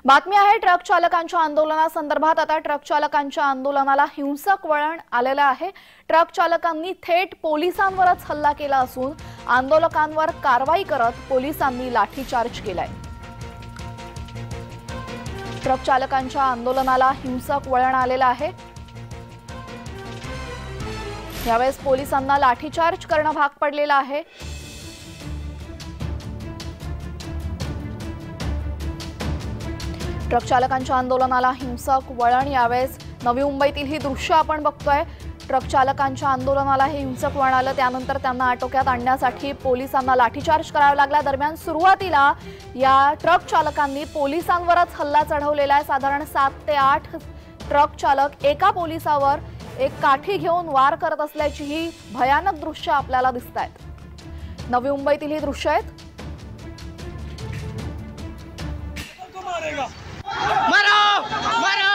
बातमी आहे ट्रक चालकांच्या आंदोलनासंदर्भात। आता ट्रक चालकांच्या आंदोलनाला हिंसक वळण आलेलं आहे। ट्रक चालकांनी थेट पोलिसांवरच हल्ला केला असून आंदोलकांवर कारवाई करत पोलिसांनी लाठीचार्ज केलाय। ट्रक चालकांच्या आंदोलनाला हिंसक वळण आलेलं आहे। यावेळेस पोलिसांना लाठीचार्ज करणं भाग पडलेलं आहे। ट्रक चालकांच्या आंदोलनाला हिंसक वळण। यावेळेस नवी मुंबईतील ही दृश्य आपण बघतोय। ट्रक चालकांच्या आंदोलनाला हे हिंसक वळण आलं, त्यानंतर त्यांना आटोक्यात आणण्यासाठी पोलिसांना लाठीचार्ज करावा लागला। दरम्यान सुरुवातीला या ट्रक चालकांनी पोलिसांवरच हल्ला चढवलेला आहे। साधारण 7 ते 8 ट्रक चालक एका पोलिसावर एक काठी घेऊन वार करत असल्याची ही भयानक दृश्य आपल्याला दिसतायत। नवी मुंबईतील ही दृश्य आहेत। मारो मारो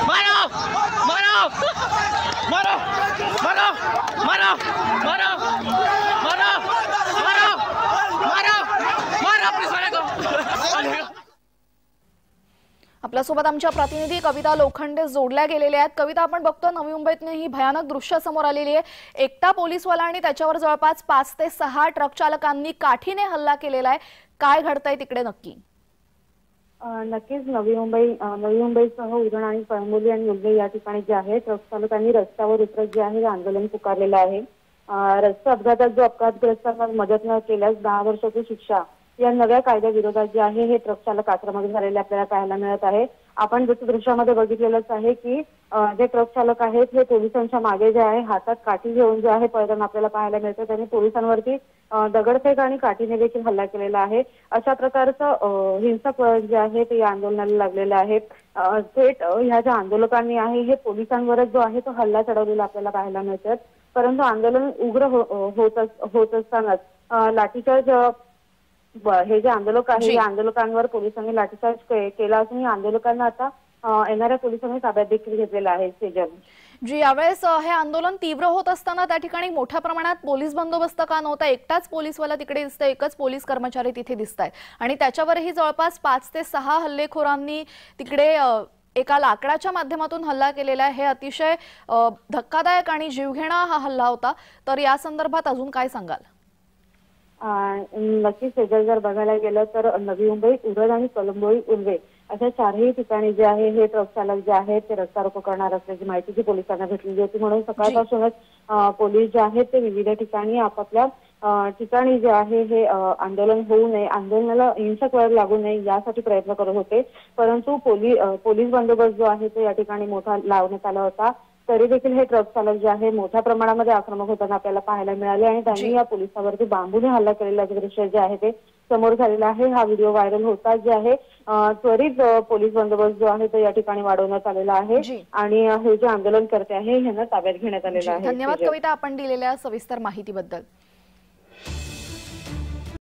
मारो मारो मारो मारो मारो मारो मारो मारो मारो मारो पुलिस वाले को। आपल्यासोबत आमच्या प्रतिनिधी कविता लोखंडे जोडल्या गेलेल्या आहेत। कविता, आपण बघतो नवी मुंबईतून ही भयानक दृश्य समोर आलेली आहे। एकटा पोलीसवाला आणि त्याच्यावर जवळपास 5 ते 6 ट्रक चालकांनी काठीने हल्ला केलेला आहे। काय घडतंय तिकडे नक्की? नक्कीच नवी मुंबईसह उरण आणि कळंबोली आणि उल्हे या ठिकाणी जे आहे ट्रक चालकांनी रस्त्यावर उतरत जे आहे आंदोलन पुकारलेलं आहे। रस्ते अपघातात जो अपघातग्रस्तांना मदत न केल्यास 10 वर्षाची शिक्षा या नव्या कायद्याविरोधात जे आहे हे ट्रक चालक आक्रमक झालेले आपल्याला पाहायला मिळत आहे। आपण जसं दृश्यामध्ये बघितलेलंच आहे की जे ट्रक चालक आहेत हे पोलिसांच्या मागे जे आहे हातात काठी घेऊन जे आहे पळताना आपल्याला पाहायला मिळतं। त्यांनी पोलिसांवरती दगडफेक आणि काठीने देखील हल्ला केलेला आहे। अशा प्रकारचं हिंसक वळण जे आहे ते या आंदोलनाला लागलेलं आहे। थेट ह्या ज्या आंदोलकांनी आहे हे पोलिसांवरच जो आहे तो हल्ला चढवलेला आपल्याला पाहायला मिळतात। परंतु आंदोलन उग्र होत असतानाच लाठीचार्ज हे जे आंदोलक आहे या आंदोलकांवर पोलिसांनी लाठीचार्ज केला असून या आंदोलकांना आता येणाऱ्या पोलिसांनी ताब्यात देखील घेतलेला आहे। सेजल जी, यावेळेस हे आंदोलन तीव्र होत असताना त्या ठिकाणी मोठ्या प्रमाणात पोलीस बंदोबस्त का नव्हता? एकटाच पोलीसवाला तिकडे दिसतोय, एकच पोलीस कर्मचारी तिथे दिसतायत आणि त्याच्यावरही जवळपास 5 ते 6 हल्लेखोरांनी तिकडे एका लाकडाच्या माध्यमातून हल्ला केलेला आहे। हे अतिशय धक्कादायक आणि जीवघेणा हा हल्ला होता। तर या संदर्भात अजून काय सांगाल? नक्कीच जर बघायला गेलं तर नवी मुंबई, उरण आणि कळंबोली उल्हे अशा 4ही ठिकाणी जे आहे हे ट्रक चालक जे आहेत ते रस्ता रोको करणार असल्याची माहिती जी पोलिसांना भेटलेली होती। म्हणून सकाळपासूनच पोलीस जे आहेत ते विविध ठिकाणी आपापल्या ठिकाणी जे आहे हे आंदोलन होऊ नये, आंदोलनाला हिंसक वळण लागू नये यासाठी प्रयत्न करत होते। परंतु पोलीस बंदोबस्त जो आहे तो या ठिकाणी मोठा लावण्यात आला होता। तरी देखील हे ट्रक चालक जे आहे मोठ्या प्रमाणामध्ये आक्रमक होताना आपल्याला पाहायला मिळाले आणि त्यांनी या पोलिसांवरती बांबूने हल्ला केलेला दृश्य जे आहे ते समोर झालेला आहे। हा व्हिडिओ व्हायरल होता जे आहे त्वरित पोलीस बंदोबस्त जो आहे तो या ठिकाणी वाढवण्यात आलेला आहे आणि हे जे आंदोलन करते आहे यांना ताब्यात घेण्यात आलेलं आहे। धन्यवाद कविता, आपण दिलेल्या सविस्तर माहितीबद्दल।